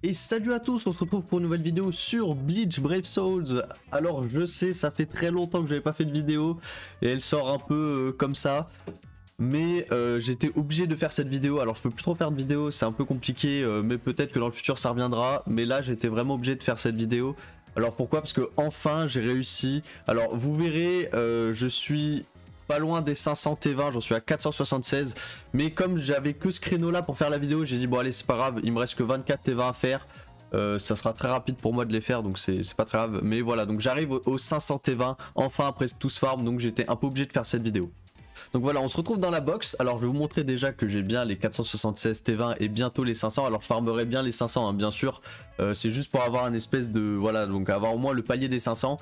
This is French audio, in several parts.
Et salut à tous, on se retrouve pour une nouvelle vidéo sur Bleach Brave Souls. Alors je sais, ça fait très longtemps que j'avais pas fait de vidéo et elle sort un peu comme ça. Mais j'étais obligé de faire cette vidéo. Alors je peux plus trop faire de vidéo, c'est un peu compliqué, mais peut-être que dans le futur ça reviendra. Mais là j'étais vraiment obligé de faire cette vidéo. Alors pourquoi? Parce que enfin j'ai réussi. Alors vous verrez, je suis pas loin des 500 T20, j'en suis à 476. Mais comme j'avais que ce créneau là pour faire la vidéo, j'ai dit bon allez c'est pas grave, il me reste que 24 T20 à faire. Ça sera très rapide pour moi de les faire, donc c'est pas très grave. Mais voilà, donc j'arrive aux 500 T20, enfin après tout ce farm, donc j'étais un peu obligé de faire cette vidéo. Donc voilà, on se retrouve dans la box. Alors je vais vous montrer déjà que j'ai bien les 476 T20 et bientôt les 500. Alors je farmerai bien les 500 hein, bien sûr. C'est juste pour avoir un espèce de... Voilà, donc avoir au moins le palier des 500.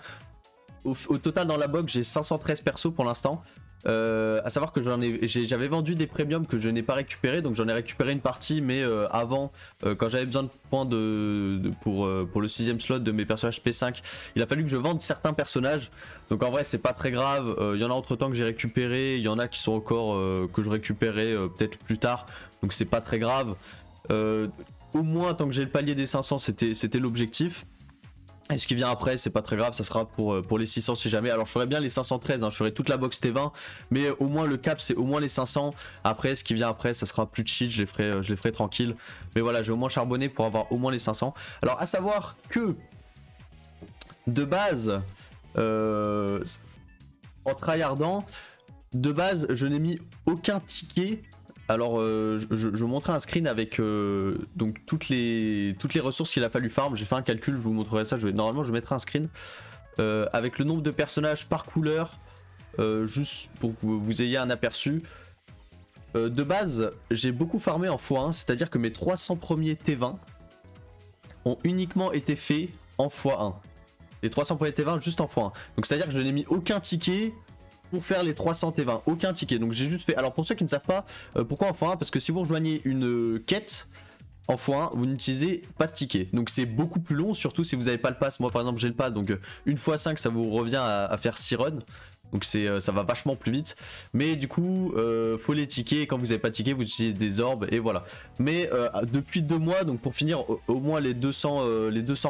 Au total dans la box j'ai 513 persos pour l'instant. À savoir que j'avais vendu des premiums que je n'ai pas récupéré, donc j'en ai récupéré une partie, mais avant, quand j'avais besoin de points pour le 6ème slot de mes personnages P5, il a fallu que je vende certains personnages. Donc en vrai c'est pas très grave, il y en a entre temps que j'ai récupéré, il y en a qui sont encore que je récupérerai peut-être plus tard, donc c'est pas très grave. Au moins tant que j'ai le palier des 500 c'était l'objectif. Et ce qui vient après c'est pas très grave, ça sera pour les 600 si jamais. Alors je ferai bien les 513, hein, je ferai toute la box T20, mais au moins le cap c'est au moins les 500. Après ce qui vient après ça sera plus de cheat, je les ferai tranquille. Mais voilà, j'ai au moins charbonné pour avoir au moins les 500. Alors à savoir que de base, en tryhardant, de base je n'ai mis aucun ticket. Alors je montrerai un screen avec donc toutes les ressources qu'il a fallu farm. J'ai fait un calcul, je vous montrerai ça. Normalement je mettrai un screen avec le nombre de personnages par couleur, juste pour que vous ayez un aperçu. De base j'ai beaucoup farmé en x1, c'est à dire que mes 300 premiers T20 ont uniquement été faits en x1. Les 300 premiers T20 juste en x1. Donc c'est à dire que je n'ai mis aucun ticket pour faire les 300 T20, aucun ticket. Donc j'ai juste fait, alors pour ceux qui ne savent pas pourquoi en x1, parce que si vous rejoignez une quête en x1 vous n'utilisez pas de ticket, donc c'est beaucoup plus long, surtout si vous n'avez pas le pass. Moi par exemple j'ai le pass, donc une x 5 ça vous revient à faire 6 runs, donc ça va vachement plus vite. Mais du coup faut les tickets, et quand vous n'avez pas de ticket vous utilisez des orbes et voilà. Mais depuis 2 mois, donc pour finir au moins les 200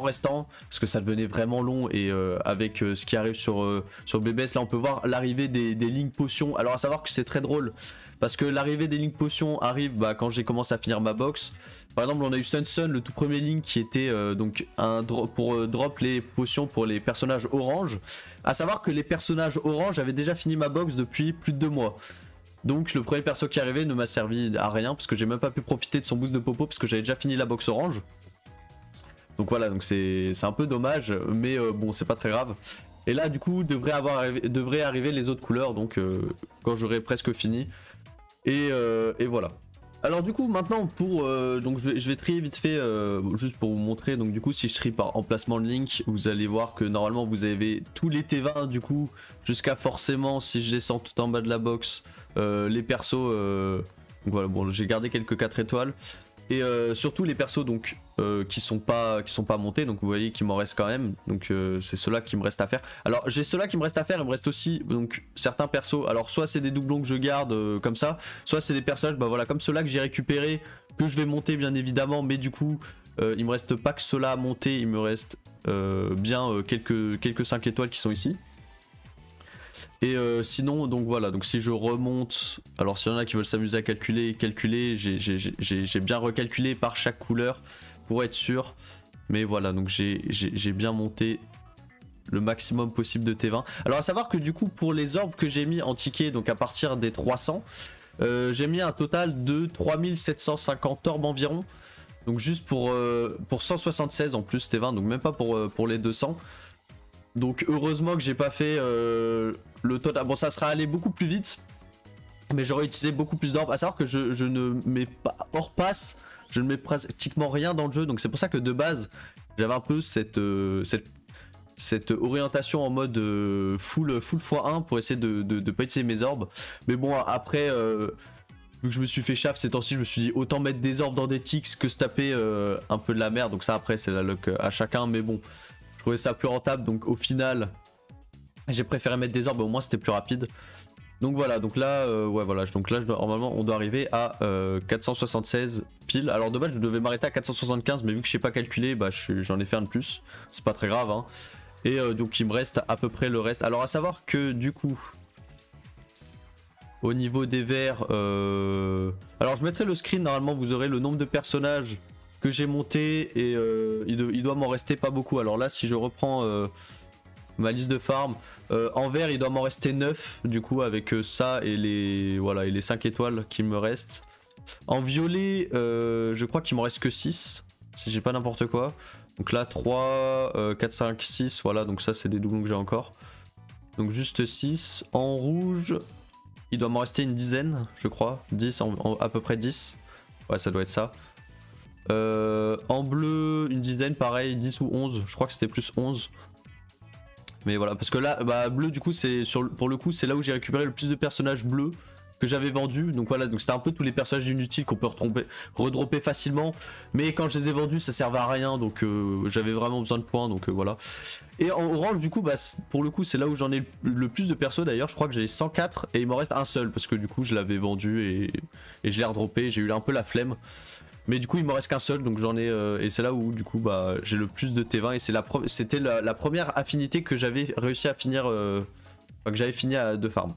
restants, parce que ça devenait vraiment long, et avec ce qui arrive sur BBS là on peut voir l'arrivée des lignes potions. Alors à savoir que c'est très drôle parce que l'arrivée des lignes potions arrive quand j'ai commencé à finir ma box. Par exemple on a eu Sun, le tout premier link qui était donc un pour drop les potions pour les personnages orange. À savoir que les personnages orange avaient déjà fini ma box depuis plus de 2 mois. Donc le premier perso qui est arrivé ne m'a servi à rien parce que j'ai même pas pu profiter de son boost de popo parce que j'avais déjà fini la box orange. Donc voilà, donc c'est un peu dommage, mais bon c'est pas très grave. Et là du coup devraient arriver les autres couleurs, donc quand j'aurai presque fini. Et voilà. Alors du coup maintenant donc je vais trier vite fait juste pour vous montrer. Donc du coup si je trie par emplacement de link, vous allez voir que normalement vous avez tous les T20 du coup jusqu'à forcément, si je descends tout en bas de la box, les persos donc voilà, bon j'ai gardé quelques 4 étoiles. Et surtout les persos donc qui sont pas montés, donc vous voyez qu'il m'en reste quand même, donc c'est ceux-là qui me reste à faire. Alors j'ai ceux-là qui me reste à faire, il me reste aussi donc certains persos. Alors soit c'est des doublons que je garde comme ça, soit c'est des personnages voilà comme ceux-là que j'ai récupéré, que je vais monter bien évidemment, mais du coup il me reste pas que ceux-là à monter, il me reste bien quelques 5 étoiles qui sont ici. Et sinon donc voilà, donc si je remonte, alors s'il y en a qui veulent s'amuser à calculer, j'ai bien recalculé par chaque couleur pour être sûr. Mais voilà, donc j'ai bien monté le maximum possible de T20. Alors à savoir que du coup pour les orbes que j'ai mis en ticket, donc à partir des 300, j'ai mis un total de 3750 orbes environ. Donc juste pour 176 en plus T20, donc même pas pour les 200. Donc heureusement que j'ai pas fait le total. Bon ça sera allé beaucoup plus vite, mais j'aurais utilisé beaucoup plus d'orbes. À savoir que je ne mets pas hors pass, je ne mets pratiquement rien dans le jeu. Donc c'est pour ça que de base j'avais un peu cette orientation en mode full x1 pour essayer de pas utiliser mes orbes. Mais bon après vu que je me suis fait chaff ces temps-ci, je me suis dit autant mettre des orbes dans des ticks que se taper un peu de la merde. Donc ça après c'est la luck à chacun, mais bon je trouvais ça plus rentable, donc au final j'ai préféré mettre des orbes, au moins c'était plus rapide. Donc voilà, donc là, ouais voilà, donc là normalement on doit arriver à 476 pile. Alors de base je devais m'arrêter à 475, mais vu que je sais pas calculer, bah j'en ai fait un de plus. C'est pas très grave, hein. Et donc il me reste à peu près le reste. Alors à savoir que du coup, au niveau des verts, alors je mettrai le screen, normalement vous aurez le nombre de personnages que j'ai monté et il doit m'en rester pas beaucoup. Alors là si je reprends ma liste de farm, en vert il doit m'en rester 9 du coup avec ça et les, voilà, et les 5 étoiles qui me restent. En violet je crois qu'il m'en reste que 6 si j'ai pas n'importe quoi. Donc là 3, 4, 5, 6, voilà, donc ça c'est des doublons que j'ai encore. Donc juste 6. En rouge il doit m'en rester une dizaine je crois, 10 à peu près 10. Ouais ça doit être ça. En bleu une dizaine pareil, 10 ou 11, je crois que c'était plus 11. Mais voilà, parce que là, bah, bleu du coup, c'est pour le coup, c'est là où j'ai récupéré le plus de personnages bleus que j'avais vendus. Donc voilà, donc c'était un peu tous les personnages inutiles qu'on peut redropper facilement. Mais quand je les ai vendus, ça servait à rien, donc j'avais vraiment besoin de points, donc voilà. Et en orange, du coup, bah, pour le coup, c'est là où j'en ai le plus de persos d'ailleurs. Je crois que j'ai 104 et il m'en reste un seul parce que du coup, je l'avais vendu et je l'ai redroppé. J'ai eu un peu la flemme. Mais du coup il me reste qu'un seul, donc j'en ai et c'est là où du coup bah j'ai le plus de T20 et c'était la première affinité que j'avais réussi à finir, que j'avais fini de farm.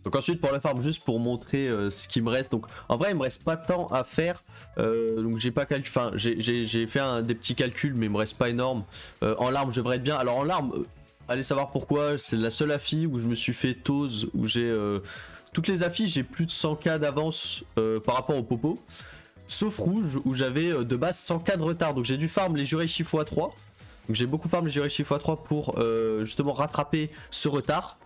Donc ensuite pour la farm, juste pour montrer ce qui me reste, donc en vrai il me reste pas tant à faire, donc j'ai pas calculé, enfin j'ai fait des petits calculs mais il me reste pas énorme. En larmes je devrais être bien, alors en larmes allez savoir pourquoi, c'est la seule affi où je me suis fait Tose, où j'ai toutes les affis j'ai plus de 100k d'avance par rapport au popo. Sauf rouge où j'avais de base 100k de retard, donc j'ai dû farm les Jurei-shi x3, donc j'ai beaucoup farm les Jurei-shi x3 pour justement rattraper ce retard.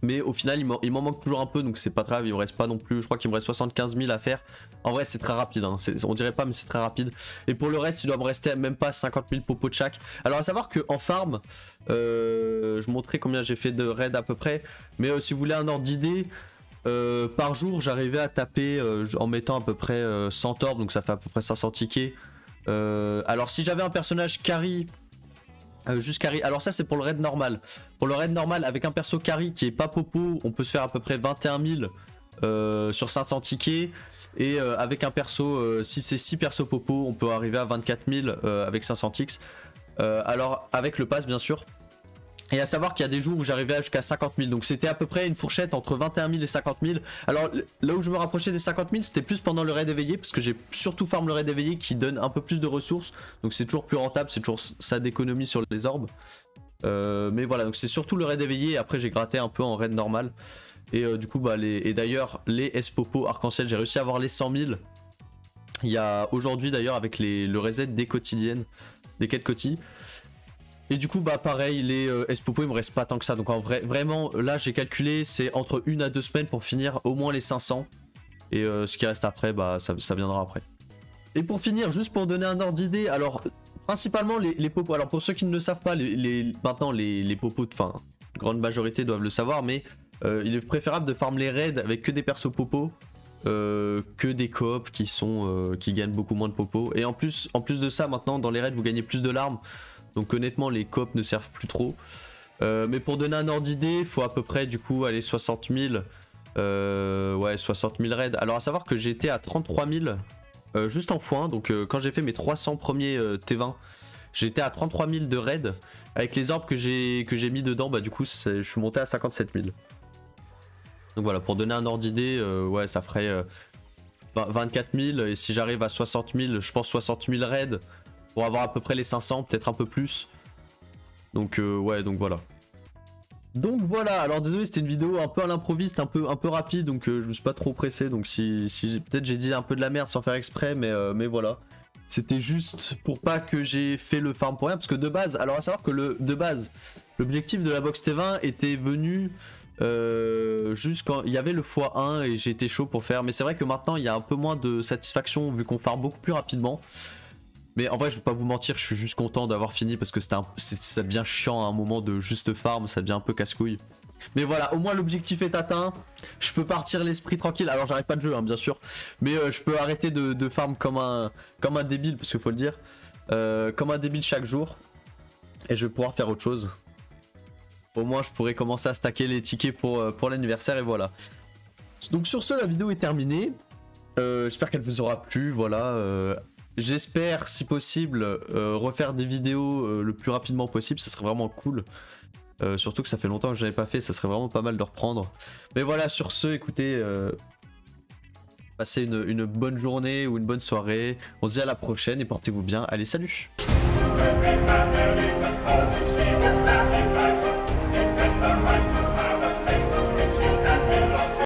Mais au final il m'en manque toujours un peu, donc c'est pas grave, il me reste pas non plus, je crois qu'il me reste 75 000 à faire. En vrai c'est très rapide, hein. On dirait pas mais c'est très rapide. Et pour le reste il doit me rester même pas 50 000 popos de chaque. Alors à savoir qu'en farm, je montrais combien j'ai fait de raids à peu près, mais si vous voulez un ordre d'idée, par jour j'arrivais à taper en mettant à peu près 100 orbes, donc ça fait à peu près 500 tickets. Alors si j'avais un personnage carry, juste carry, alors ça c'est pour le raid normal. Pour le raid normal avec un perso carry qui est pas popo, on peut se faire à peu près 21 000 sur 500 tickets. Et avec un perso, si c'est 6 persos popo, on peut arriver à 24 000 avec 500 ticks. Alors avec le pass bien sûr. Et à savoir qu'il y a des jours où j'arrivais jusqu'à 50 000, donc c'était à peu près une fourchette entre 21 000 et 50 000. Alors là où je me rapprochais des 50 000, c'était plus pendant le raid éveillé, parce que j'ai surtout farm le raid éveillé qui donne un peu plus de ressources, donc c'est toujours plus rentable, c'est toujours ça d'économie sur les orbes. Mais voilà, donc c'est surtout le raid éveillé, et après j'ai gratté un peu en raid normal. Et du coup, bah, et d'ailleurs, les S-Popo Arc-en-Ciel, j'ai réussi à avoir les 100 000. Il y a aujourd'hui d'ailleurs avec le reset des quotidiennes, des quêtes quotidiennes. Et du coup bah pareil, les S-Popo il me reste pas tant que ça, donc en vrai vraiment là j'ai calculé c'est entre 1 à 2 semaines pour finir au moins les 500. Et ce qui reste après bah ça viendra après. Et pour finir, juste pour donner un ordre d'idée, alors principalement les popos, alors pour ceux qui ne le savent pas, maintenant les popos, enfin grande majorité doivent le savoir, mais il est préférable de farm les raids avec que des persos popos que des coops qui gagnent beaucoup moins de popos. Et en plus de ça maintenant dans les raids vous gagnez plus de larmes. Donc honnêtement les coops ne servent plus trop. Mais pour donner un ordre d'idée, il faut à peu près du coup aller 60 000. Ouais 60 000 raids. Alors à savoir que j'étais à 33 000 juste en x1. Donc quand j'ai fait mes 300 premiers T20, j'étais à 33 000 de raids. Avec les orbes que j'ai mis dedans, bah du coup je suis monté à 57 000. Donc voilà, pour donner un ordre d'idée, ouais ça ferait 24 000. Et si j'arrive à 60 000, je pense 60 000 raids. Pour avoir à peu près les 500, peut-être un peu plus. Donc ouais, donc voilà. Donc voilà, alors désolé c'était une vidéo un peu à l'improviste, un peu rapide, donc je me suis pas trop pressé. Donc si peut-être j'ai dit un peu de la merde sans faire exprès, mais voilà. C'était juste pour pas que j'ai fait le farm pour rien, parce que de base, alors à savoir que de base, l'objectif de la box T20 était venu juste quand il y avait le x1 et j'étais chaud pour faire. Mais c'est vrai que maintenant il y a un peu moins de satisfaction vu qu'on farm beaucoup plus rapidement. Mais en vrai je vais pas vous mentir, je suis juste content d'avoir fini parce que ça devient chiant à un moment de juste farm, ça devient un peu casse-couille. Mais voilà, au moins l'objectif est atteint, je peux partir l'esprit tranquille, alors j'arrête pas de jeu hein, bien sûr, mais je peux arrêter de farm comme un débile, parce qu'il faut le dire, comme un débile chaque jour, et je vais pouvoir faire autre chose. Au moins, je pourrais commencer à stacker les tickets pour l'anniversaire et voilà. Donc sur ce, la vidéo est terminée. J'espère qu'elle vous aura plu, voilà. J'espère, si possible, refaire des vidéos le plus rapidement possible, ça serait vraiment cool. Surtout que ça fait longtemps que je n'avais pas fait, ça serait vraiment pas mal de reprendre. Mais voilà, sur ce, écoutez, passez une bonne journée ou une bonne soirée. On se dit à la prochaine et portez-vous bien. Allez, salut!